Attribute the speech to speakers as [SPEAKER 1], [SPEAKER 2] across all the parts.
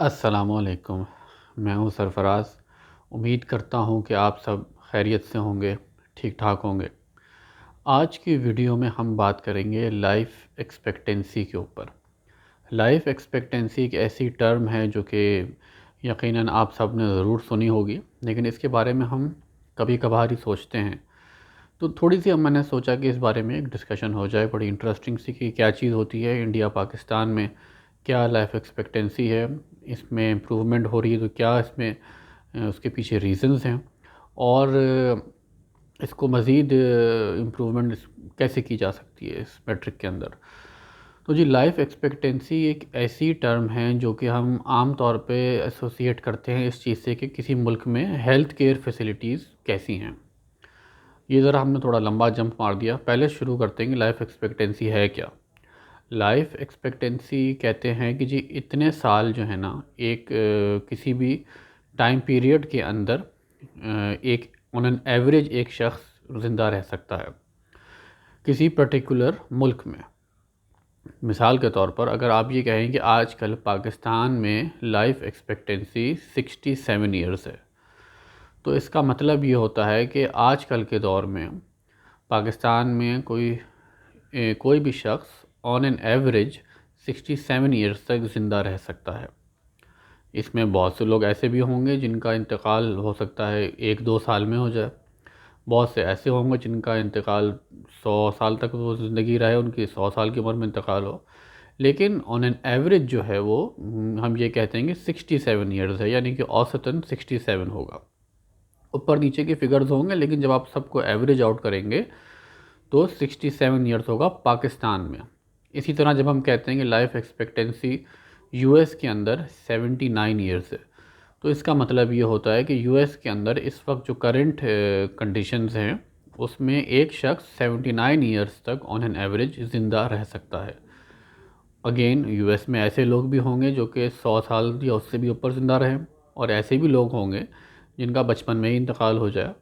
[SPEAKER 1] अस्सलामुअलैकुम। मैं हूं सरफ़राज़। उम्मीद करता हूं कि आप सब खैरियत से होंगे, ठीक ठाक होंगे। आज की वीडियो में हम बात करेंगे लाइफ़ एक्सपेक्टेंसी के ऊपर। लाइफ़ एक्सपेक्टेंसी एक ऐसी टर्म है जो कि यकीनन आप सब ने ज़रूर सुनी होगी, लेकिन इसके बारे में हम कभी कभार ही सोचते हैं। तो थोड़ी सी अब मैंने सोचा कि इस बारे में एक डिस्कशन हो जाए, बड़ी इंटरेस्टिंग सी, कि क्या चीज़ होती है इंडिया पाकिस्तान में, क्या लाइफ एक्सपेक्टेंसी है, इसमें इम्प्रूवमेंट हो रही है तो क्या इसमें उसके पीछे रीज़न्स हैं, और इसको मज़ीद इम्प्रूवमेंट कैसे की जा सकती है इस मैट्रिक के अंदर। तो जी, लाइफ एक्सपेक्टेंसी एक ऐसी टर्म है जो कि हम आम तौर पे एसोसिएट करते हैं इस चीज़ से कि किसी मुल्क में हेल्थ केयर फैसिलिटीज़ कैसी हैं। ये ज़रा हमने थोड़ा लंबा जंप मार दिया। पहले शुरू करते हैं कि लाइफ एक्सपेक्टेंसी है क्या। लाइफ एक्सपेक्टेंसी कहते हैं कि जी इतने साल जो है ना, एक किसी भी टाइम पीरियड के अंदर एक ऑन एन एवरेज एक शख्स ज़िंदा रह सकता है किसी पर्टिकुलर मुल्क में। मिसाल के तौर पर अगर आप ये कहें कि आजकल पाकिस्तान में लाइफ एक्सपेक्टेंसी 67 ईयर्स है, तो इसका मतलब ये होता है कि आजकल के दौर में पाकिस्तान में कोई भी शख्स ऑन एन एवरेज 67 ईयर्स तक ज़िंदा रह सकता है। इसमें बहुत से लोग ऐसे भी होंगे जिनका इंतकाल हो सकता है 1-2 साल में हो जाए। बहुत से ऐसे होंगे जिनका इंतकाल 100 साल तक वो ज़िंदगी रहे, उनकी 100 साल की उम्र में इंतकाल हो। लेकिन ऑन एन एवरेज जो है वो हम ये कहते हैं कि 67 ईयर्स है, यानी कि औसतन 67 होगा। ऊपर नीचे के फिगर्स होंगे, लेकिन जब आप सबको एवरेज आउट करेंगे तो 67 ईयर्स होगा पाकिस्तान में। इसी तरह जब हम कहते हैं कि लाइफ एक्सपेक्टेंसी यूएस के अंदर 79 ईयर्स है, तो इसका मतलब ये होता है कि यूएस के अंदर इस वक्त जो करंट कंडीशंस हैं उसमें एक शख्स 79 ईयर्स तक ऑन एन एवरेज ज़िंदा रह सकता है। अगेन यूएस में ऐसे लोग भी होंगे जो कि 100 साल या उससे भी ऊपर ज़िंदा रहें, और ऐसे भी लोग होंगे जिनका बचपन में ही इंतकाल हो जाए।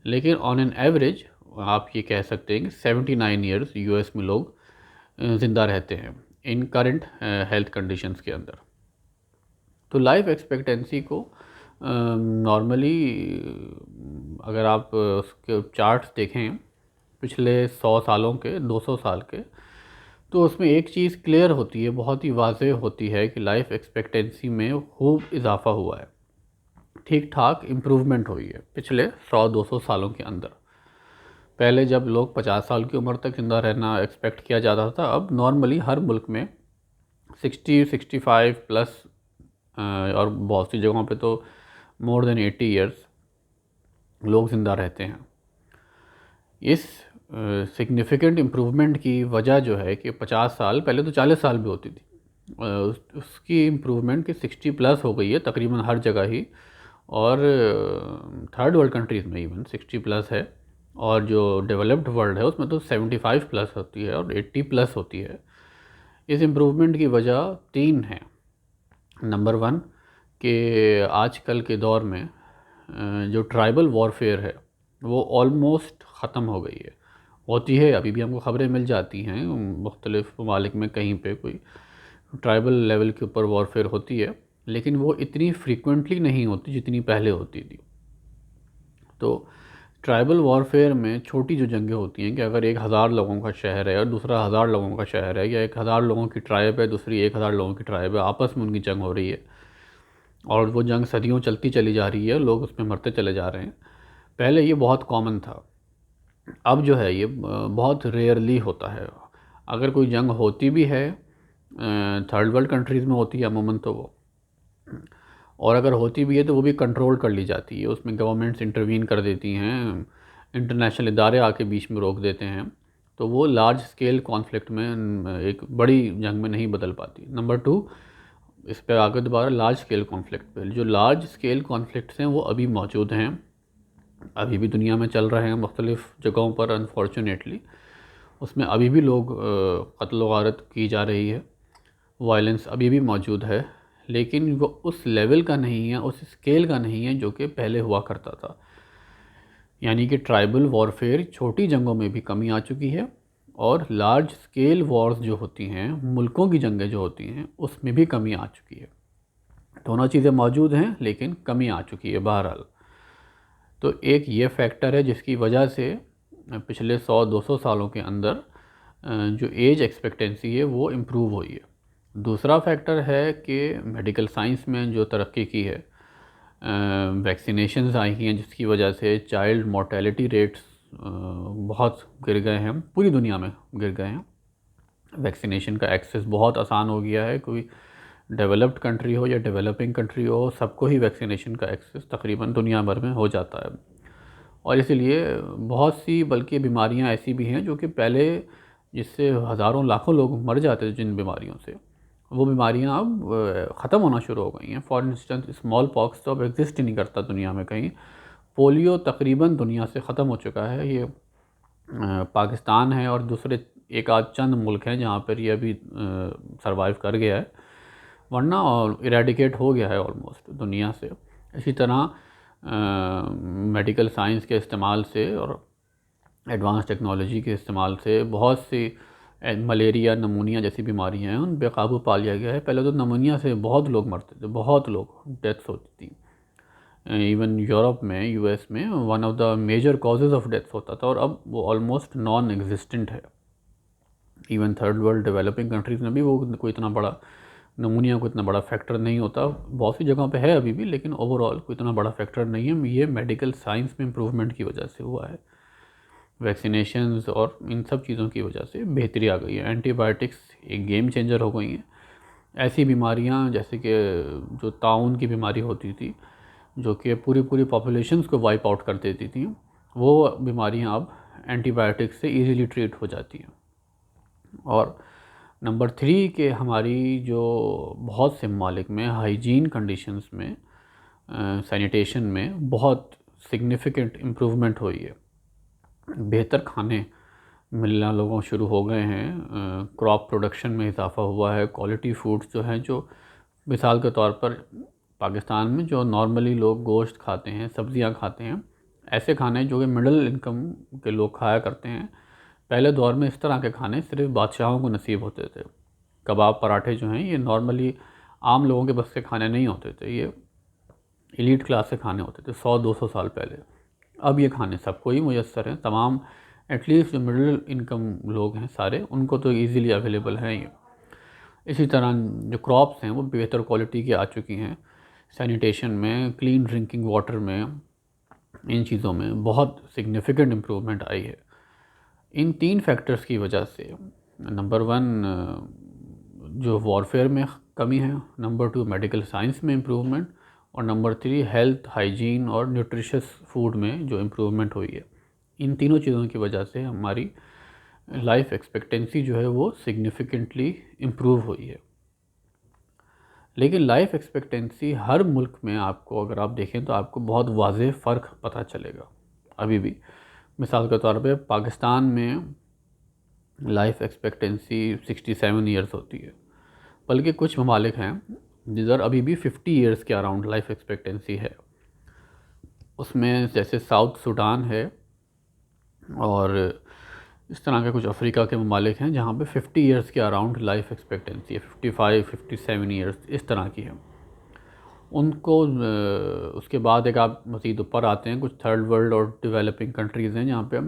[SPEAKER 1] लेकिन ऑन एन एवरेज आप ये कह सकते हैं कि 79 ईयर्स यूएस में लोग ज़िंदा रहते हैं इन करंट हेल्थ कंडीशंस के अंदर। तो लाइफ एक्सपेक्टेंसी को नॉर्मली अगर आप उसके चार्ट्स देखें पिछले 100 सालों के, 200 साल के, तो उसमें एक चीज़ क्लियर होती है, बहुत ही वाज़ेह होती है कि लाइफ एक्सपेक्टेंसी में खूब इजाफ़ा हुआ है, ठीक ठाक इम्प्रूवमेंट हुई है पिछले 100-200 सालों के अंदर। पहले जब लोग 50 साल की उम्र तक ज़िंदा रहना एक्सपेक्ट किया जाता था, अब नॉर्मली हर मुल्क में 60-65 प्लस, और बहुत सी जगहों पे तो मोर देन 80 ईयर्स लोग ज़िंदा रहते हैं। इस सिग्निफिकेंट इम्प्रूवमेंट की वजह जो है कि 50 साल पहले तो 40 साल भी होती थी, उसकी इम्प्रूवमेंट की 60 प्लस हो गई है तकरीबन हर जगह ही, और थर्ड वर्ल्ड कंट्रीज़ में इवन 60 प्लस है, और जो डेवलप्ड वर्ल्ड है उसमें तो 75 प्लस होती है और 80 प्लस होती है। इस इम्प्रूवमेंट की वजह तीन है। नंबर वन, कि आजकल के दौर में जो ट्राइबल वॉरफेयर है वो ऑलमोस्ट ख़त्म हो गई है। होती है, अभी भी हमको ख़बरें मिल जाती हैं मुख्तलिफ़ ममालिक में कहीं पे कोई ट्राइबल लेवल के ऊपर वॉरफेयर होती है, लेकिन वो इतनी फ्रीक्वेंटली नहीं होती जितनी पहले होती थी। तो ट्राइबल वॉरफेयर में छोटी जो जंगें होती हैं कि अगर 1000 लोगों का शहर है और दूसरा 1000 लोगों का शहर है, या 1000 लोगों की ट्राइब है दूसरी 1000 लोगों की ट्राइब है, आपस में उनकी जंग हो रही है और वो जंग सदियों चलती चली जा रही है, लोग उसमें मरते चले जा रहे हैं। पहले ये बहुत कॉमन था, अब जो है ये बहुत रेयरली होता है। अगर कोई जंग होती भी है, थर्ड वर्ल्ड कंट्रीज़ में होती है अमूमन, तो वो, और अगर होती भी है तो वो भी कंट्रोल कर ली जाती है, उसमें गवर्नमेंट्स इंटरवीन कर देती हैं, इंटरनेशनल इदारे आके बीच में रोक देते हैं, तो वो लार्ज स्केल कॉन्फ्लिक्ट में, एक बड़ी जंग में नहीं बदल पाती। नंबर टू, इस पे आगे दोबारा लार्ज स्केल कॉन्फ्लिक्ट पे, जो लार्ज स्केल कॉन्फ्लिक्ट्स हैं वो अभी मौजूद हैं, अभी भी दुनिया में चल रहे हैं मुख्तलिफ़ जगहों पर अनफॉर्चुनेटली। उसमें अभी भी लोग कत्ल वारत की जा रही है, वायलेंस अभी भी मौजूद है, लेकिन वो उस लेवल का नहीं है, उस स्केल का नहीं है जो कि पहले हुआ करता था। यानी कि ट्राइबल वॉरफेयर छोटी जंगों में भी कमी आ चुकी है, और लार्ज स्केल वॉर्स जो होती हैं, मुल्कों की जंगें जो होती हैं, उसमें भी कमी आ चुकी है। दोनों चीज़ें मौजूद हैं लेकिन कमी आ चुकी है बहरहाल। तो एक ये फैक्टर है जिसकी वजह से पिछले 100-200 सालों के अंदर जो एज एक्सपेक्टेंसी है वो इम्प्रूव हुई है। दूसरा फैक्टर है कि मेडिकल साइंस में जो तरक्की की है, वैक्सीनेशंस आई हैं जिसकी वजह से चाइल्ड मोर्टेलिटी रेट्स बहुत गिर गए हैं, पूरी दुनिया में गिर गए हैं। वैक्सीनेशन का एक्सेस बहुत आसान हो गया है, कोई डेवलप्ड कंट्री हो या डेवलपिंग कंट्री हो, सबको ही वैक्सीनेशन का एक्सेस तकरीबन दुनिया भर में हो जाता है। और इसलिए बहुत सी बल्कि बीमारियां ऐसी भी हैं जो कि पहले जिससे हज़ारों लाखों लोग मर जाते थे जिन बीमारियों से, वो बीमारियां अब ख़त्म होना शुरू हो गई हैं। फॉर इंस्टेंस स्मॉल पॉक्स तो अब एग्जिस्ट ही नहीं करता दुनिया में कहीं। पोलियो तकरीबन दुनिया से ख़त्म हो चुका है। ये पाकिस्तान है और दूसरे एक आध चंद मुल्क हैं जहाँ पर ये अभी सरवाइव कर गया है, वरना और इरेडिकेट हो गया है ऑलमोस्ट दुनिया से। इसी तरह मेडिकल साइंस के इस्तेमाल से और एडवांस टेक्नोलॉजी के इस्तेमाल से बहुत सी मलेरिया, नमूनिया जैसी बीमारियां हैं उन पे काबू पा लिया गया है। पहले तो नमूनिया से बहुत लोग मरते थे, बहुत लोग डेथ्स होती थी। इवन यूरोप में, यूएस में one of the major causes of deaths होता था और अब वो ऑलमोस्ट नॉन एग्जिस्टेंट है। Even third world developing countries में भी वो कोई इतना बड़ा नमूनिया को इतना बड़ा फैक्टर नहीं होता। बहुत सी जगहों पे है अभी भी, लेकिन ओवरऑल कोई इतना बड़ा फैक्टर नहीं है। ये मेडिकल साइंस में इम्प्रूवमेंट की वजह से हुआ है। वैक्सीनेशंस और इन सब चीज़ों की वजह से बेहतरी आ गई है। एंटीबायोटिक्स एक गेम चेंजर हो गई हैं। ऐसी बीमारियां जैसे कि जो ताउन की बीमारी होती थी, जो कि पूरी पूरी पॉपुलेशंस को वाइप आउट कर देती थी, वो बीमारियां अब एंटीबायोटिक्स से इजीली ट्रीट हो जाती हैं। और नंबर 3 के हमारी जो बहुत से ममालिक में हाइजीन कंडीशंस में, सैनिटेशन में बहुत सिग्निफिकेंट इम्प्रूवमेंट हुई है। बेहतर खाने मिलना लोगों शुरू हो गए हैं, क्रॉप प्रोडक्शन में इजाफ़ा हुआ है, क्वालिटी फूड्स जो हैं, जो मिसाल के तौर पर पाकिस्तान में जो नॉर्मली लोग गोश्त खाते हैं, सब्ज़ियां खाते हैं, ऐसे खाने जो कि मिडिल इनकम के लोग खाया करते हैं, पहले दौर में इस तरह के खाने सिर्फ बादशाहों को नसीब होते थे। कबाब, पराठे जो हैं, ये नॉर्मली आम लोगों के बस के खाने नहीं होते थे, ये एलीट क्लास के खाने होते थे 100-200 साल पहले। अब ये खाने सबको ही मुयस्सर हैं, तमाम एटलीस्ट जो मिडिल इनकम लोग हैं सारे, उनको तो ईज़िली अवेलेबल हैं ये। इसी तरह जो क्रॉप्स हैं वो बेहतर क्वालिटी की आ चुकी हैं। सैनिटेशन में, क्लीन ड्रिंकिंग वाटर में, इन चीज़ों में बहुत सिग्निफिकेंट इम्प्रूवमेंट आई है। इन 3 फैक्टर्स की वजह से नंबर 1 जो वॉरफेयर में कमी है, नंबर 2 मेडिकल साइंस में इम्प्रूवमेंट, और नंबर 3 हेल्थ, हाइजीन और न्यूट्रिशियस फूड में जो इम्प्रूवमेंट हुई है। इन तीनों चीज़ों की वजह से हमारी लाइफ एक्सपेक्टेंसी जो है वो सिग्निफिकेंटली इम्प्रूव हुई है। लेकिन लाइफ एक्सपेक्टेंसी हर मुल्क में आपको अगर आप देखें तो आपको बहुत वाज़ेह फ़र्क पता चलेगा अभी भी। मिसाल के तौर पे पाकिस्तान में लाइफ एक्सपेक्टेंसी 67 ईयर्स होती है, बल्कि कुछ ममालिक हैं जिधर अभी भी 50 ईयर्स के अराउंड लाइफ एक्सपेक्टेंसी है। उसमें जैसे साउथ सूडान है और इस तरह के कुछ अफ्रीका के ममालिक हैं जहाँ पे 50 ईयर्स के अराउंड लाइफ एक्सपेक्टेंसी है, 55-57 ईयर्स इस तरह की है उनको। उसके बाद एक आप मज़ीद ऊपर आते हैं, कुछ थर्ड वर्ल्ड और डेवलपिंग कंट्रीज़ हैं जहाँ पे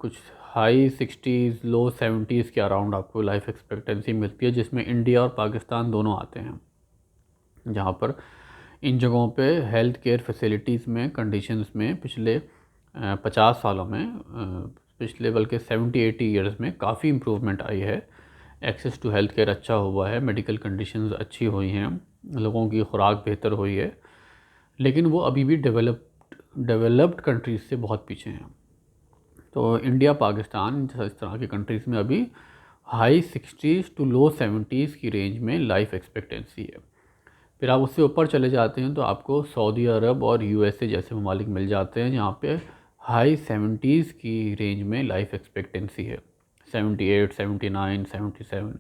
[SPEAKER 1] कुछ हाई 60s लो 70s के अराउंड आपको लाइफ एक्सपेक्टेंसी मिलती है, जिसमें इंडिया और पाकिस्तान दोनों आते हैं। जहाँ पर इन जगहों पे हेल्थ केयर फैसिलिटीज़ में, कंडीशंस में पिछले 50 सालों में, पिछले बल्कि 70-80 ईयर्स में काफ़ी इम्प्रूवमेंट आई है। एक्सेस टू हेल्थ केयर अच्छा हुआ है, मेडिकल कंडीशंस अच्छी हुई हैं, लोगों की खुराक बेहतर हुई है, लेकिन वो अभी भी डेवलप्ड कंट्रीज़ से बहुत पीछे हैं। तो इंडिया, पाकिस्तान इस तरह की कंट्रीज़ में अभी high 60s to low 70s की रेंज में लाइफ एक्सपेक्टेंसी है। फिर आप उससे ऊपर चले जाते हैं तो आपको सऊदी अरब और यूएसए जैसे ममालिक मिल जाते हैं जहाँ पे हाई 70s की रेंज में लाइफ एक्सपेक्टेंसी है। 78, 79, 77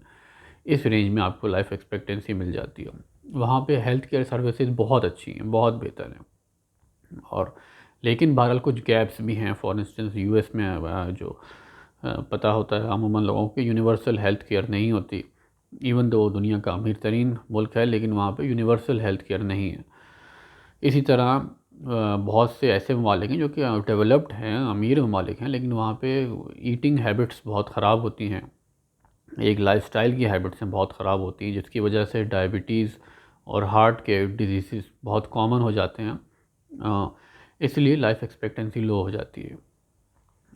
[SPEAKER 1] इस रेंज में आपको लाइफ एक्सपेक्टेंसी मिल जाती है। वहाँ पे हेल्थ केयर सर्विसेज बहुत अच्छी हैं, बहुत बेहतर हैं। और लेकिन बहरहाल कुछ गैप्स भी हैं। फॉर इंस्टेंस यूएस में जो पता होता है अमूमन लोगों की यूनिवर्सल हेल्थ केयर नहीं होती, इवन दो दुनिया का अमीर तरीन मुल्क है, लेकिन वहाँ पे यूनिवर्सल हेल्थ केयर नहीं है। इसी तरह बहुत से ऐसे ममालिक हैं जो कि डेवलप्ड हैं, अमीर ममालिक हैं, लेकिन वहाँ पे ईटिंग हैबिट्स बहुत ख़राब होती हैं, एक लाइफस्टाइल की हैबिट्स हैं बहुत ख़राब होती हैं, जिसकी वजह से डायबिटीज़ और हार्ट के डिजीज़ बहुत कॉमन हो जाते हैं। इसलिए लाइफ एक्सपेक्टेंसी लो हो जाती है।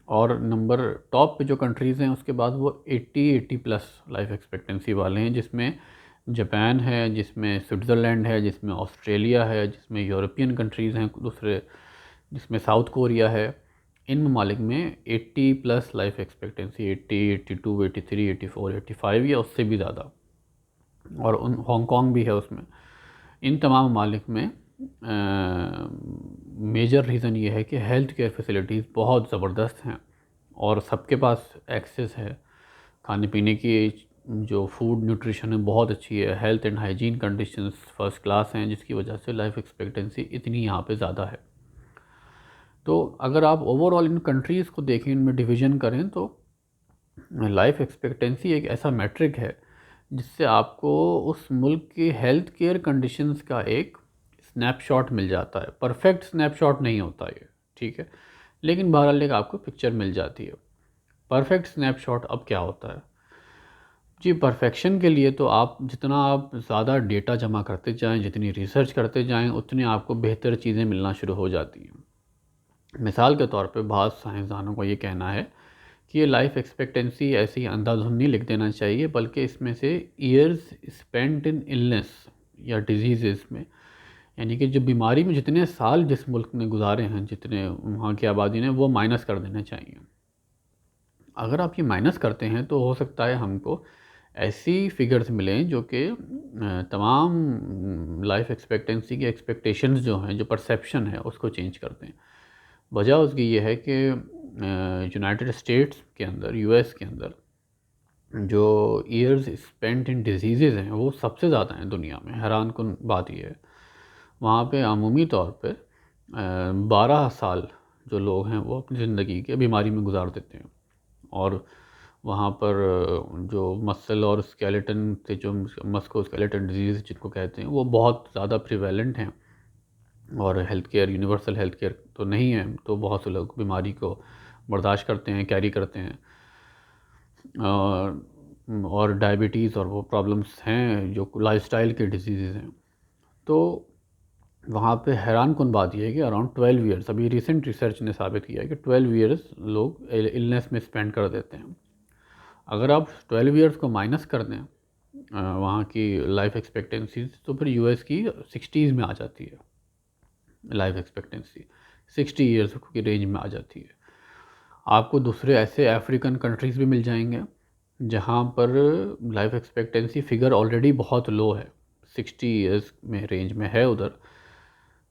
[SPEAKER 1] और नंबर टॉप पे जो कंट्रीज़ हैं उसके बाद वो 80 प्लस लाइफ एक्सपेक्टेंसी वाले हैं, जिसमें जापान है, जिसमें स्विट्ज़रलैंड है, जिसमें ऑस्ट्रेलिया है, जिसमें यूरोपियन कंट्रीज़ हैं दूसरे, जिसमें साउथ कोरिया है। इन ममालिक में 80 प्लस लाइफ एक्सपेक्टेंसी, 80, 82, 83, 84, 85 या उससे भी ज़्यादा, और उन हांगकॉन्ग भी है उसमें। इन तमाम ममालिक में मेजर रीज़न ये है कि हेल्थ केयर फैसिलिटीज़ बहुत ज़बरदस्त हैं और सबके पास एक्सेस है। खाने पीने की जो फूड न्यूट्रिशन है बहुत अच्छी है, health and hygiene conditions first class हैं, जिसकी वजह से लाइफ एक्सपेक्टेंसी इतनी यहाँ पे ज़्यादा है। तो अगर आप ओवरऑल इन कंट्रीज़ को देखें, इनमें डिवीज़न करें, तो लाइफ एक्सपेक्टेंसी एक ऐसा मैट्रिक है जिससे आपको उस मुल्क की हेल्थ केयर कंडीशंस का एक स्नैपशॉट मिल जाता है। परफेक्ट स्नैपशॉट नहीं होता ये, ठीक है, लेकिन बहरहाल एक आपको पिक्चर मिल जाती है। परफेक्ट स्नैपशॉट अब क्या होता है जी? परफेक्शन के लिए तो आप जितना आप ज़्यादा डेटा जमा करते जाएं, जितनी रिसर्च करते जाएं, उतनी आपको बेहतर चीज़ें मिलना शुरू हो जाती हैं। मिसाल के तौर पे बहुत साइंसदानों को ये कहना है कि ये लाइफ एक्सपेक्टेंसी ऐसे ही अंधाधुंध नहीं लिख देना चाहिए, बल्कि इसमें से ईयर्स स्पेंट इन इलनेस या डिजीज़ में, यानी कि जो बीमारी में जितने साल जिस मुल्क ने गुजारे हैं, जितने वहाँ की आबादी ने, वो माइनस कर देने चाहिए। अगर आप ये माइनस करते हैं तो हो सकता है हमको ऐसी फिगर्स मिलें जो कि तमाम लाइफ एक्सपेक्टेंसी की एक्सपेक्टेशंस जो हैं, जो परसेप्शन है, उसको चेंज कर दें। वजह उसकी ये है कि यूनाइटेड स्टेट्स के अंदर, यूएस के अंदर जो ईयर्स स्पेंट इन डिजीज़ हैं वो सबसे ज़्यादा हैं दुनिया में। हैरान कुन बात ये है, वहाँ पे अमूमी तौर पे 12 साल जो लोग हैं वो अपनी ज़िंदगी के बीमारी में गुजार देते हैं। और वहाँ पर जो मसल और स्केलेटन से, जो मस्को स्केलेटन डिजीज़ जिनको कहते हैं, वो बहुत ज़्यादा प्रिवेलेंट हैं। और health care, universal health care तो नहीं है, तो बहुत से लोग बीमारी को बर्दाश्त करते हैं, कैरी करते हैं। और डायबिटीज़ और वो प्रॉब्लम्स हैं जो लाइफस्टाइल के डिजीज़ हैं। तो वहाँ पे हैरान कुन बात यह है कि अराउंड 12 ईयर्स, अभी रिसेंट रिसर्च ने साबित किया है कि 12 ईयर्स लोग इलनेस में स्पेंड कर देते हैं। अगर आप 12 ईयर्स को माइनस कर दें वहाँ की लाइफ एक्सपेक्टेंसी, तो फिर यूएस की 60s में आ जाती है लाइफ एक्सपेक्टेंसी, 60 ईयर्स की रेंज में आ जाती है। आपको दूसरे ऐसे अफ्रीकन कंट्रीज़ भी मिल जाएंगे जहाँ पर लाइफ एक्सपेक्टेंसी फ़िगर ऑलरेडी बहुत लो है, 60 ईयर्स में रेंज में है, उधर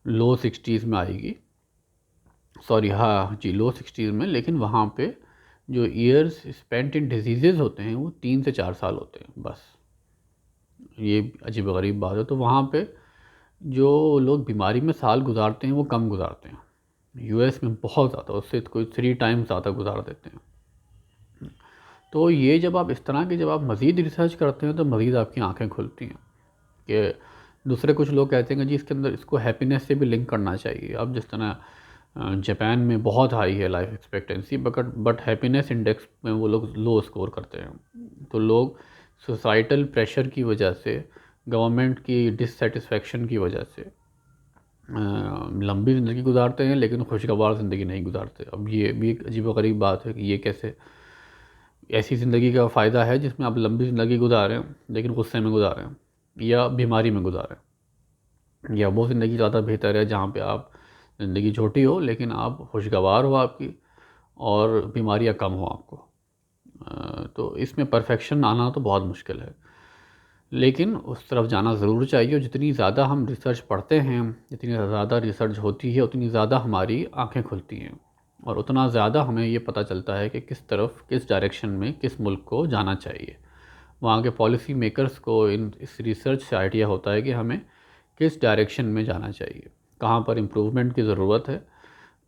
[SPEAKER 1] लो 60s में आएगी, सॉरी, हाँ जी, लो 60s में। लेकिन वहाँ पे जो ईयर्स स्पेंट इन डिजीज़ होते हैं वो 3 से 4 साल होते हैं बस। ये अजीब गरीब बात है। तो वहाँ पे जो लोग बीमारी में साल गुजारते हैं वो कम गुजारते हैं, यूएस में बहुत ज़्यादा, उससे कोई 3 टाइम्स ज़्यादा गुजार देते हैं। तो ये जब आप इस तरह की जब आप मज़ीद रिसर्च करते हैं तो मज़ीद आपकी आंखें खुलती हैं कि दूसरे कुछ लोग कहते हैं कि जी इसके अंदर इसको हैप्पीनेस से भी लिंक करना चाहिए। अब जिस तरह जापान में बहुत हाई है life expectancy, but happiness index में वो लोग लो स्कोर करते हैं। तो लोग सोसाइटल प्रेशर की वजह से, गवर्नमेंट की डिससेटिस्फेक्शन की वजह से लंबी ज़िंदगी गुजारते हैं, लेकिन खुशगवार ज़िंदगी नहीं गुजारते। अब ये भी एक अजीब गरीब बात है कि ये कैसे, ऐसी ज़िंदगी का फ़ायदा है जिसमें आप लंबी ज़िंदगी गुजारें लेकिन गुस्से में गुजारें या बीमारी में गुजारें, या वो ज़िंदगी ज़्यादा बेहतर है जहाँ पे आप ज़िंदगी छोटी हो लेकिन आप खुशगवार हो आपकी, और बीमारियाँ कम हो आपको। तो इसमें परफेक्शन आना तो बहुत मुश्किल है, लेकिन उस तरफ जाना ज़रूर चाहिए। और जितनी ज़्यादा हम रिसर्च पढ़ते हैं, जितनी ज़्यादा रिसर्च होती है, उतनी ज़्यादा हमारी आंखें खुलती हैं और उतना ज़्यादा हमें ये पता चलता है कि किस तरफ, किस डायरेक्शन में, किस मुल्क को जाना चाहिए। वहाँ के पॉलिसी मेकर्स को इस रिसर्च से आइडिया होता है कि हमें किस डायरेक्शन में जाना चाहिए, कहाँ पर इम्प्रूवमेंट की ज़रूरत है,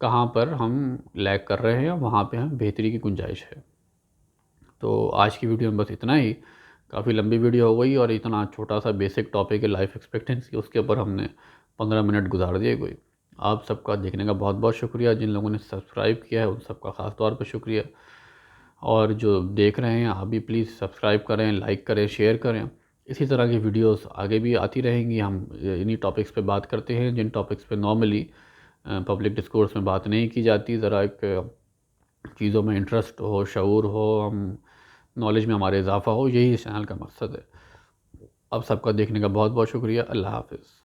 [SPEAKER 1] कहाँ पर हम लैग कर रहे हैं, वहाँ पे हम बेहतरी की गुंजाइश है। तो आज की वीडियो में बस इतना ही। काफ़ी लंबी वीडियो हो गई और इतना छोटा सा बेसिक टॉपिक है लाइफ एक्सपेक्टेंसी, उसके ऊपर हमने 15 मिनट गुजार दिए कोई। आप सबका देखने का बहुत बहुत शुक्रिया। जिन लोगों ने सब्सक्राइब किया है उन सबका ख़ास तौर पर शुक्रिया, और जो देख रहे हैं आप भी प्लीज़ सब्सक्राइब करें, लाइक करें, शेयर करें। इसी तरह की वीडियोस आगे भी आती रहेंगी। हम इन्हीं टॉपिक्स पे बात करते हैं जिन टॉपिक्स पे नॉर्मली पब्लिक डिस्कोर्स में बात नहीं की जाती। ज़रा एक चीज़ों में इंटरेस्ट हो, शऊर हो, हम नॉलेज में हमारे इजाफ़ा हो, यही इस चैनल का मकसद है। आप सबका देखने का बहुत बहुत शुक्रिया। अल्लाह हाफ़िज़।